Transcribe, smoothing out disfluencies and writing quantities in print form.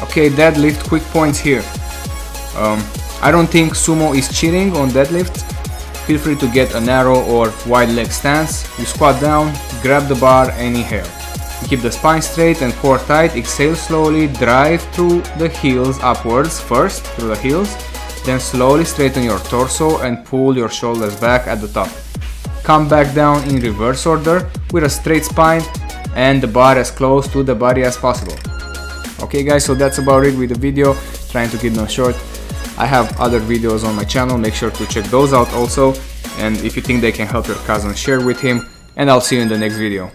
Okay, deadlift, quick points here. I don't think sumo is cheating on deadlift. Feel free to get a narrow or wide leg stance. You squat down, grab the bar and inhale. You keep the spine straight and core tight, exhale slowly, drive through the heels upwards first, through the heels, then slowly straighten your torso and pull your shoulders back at the top. Come back down in reverse order with a straight spine and the bar as close to the body as possible. Okay guys, so that's about it with the video, trying to keep them short. I have other videos on my channel, make sure to check those out also, and if you think they can help your cousin, share with him, and I'll see you in the next video.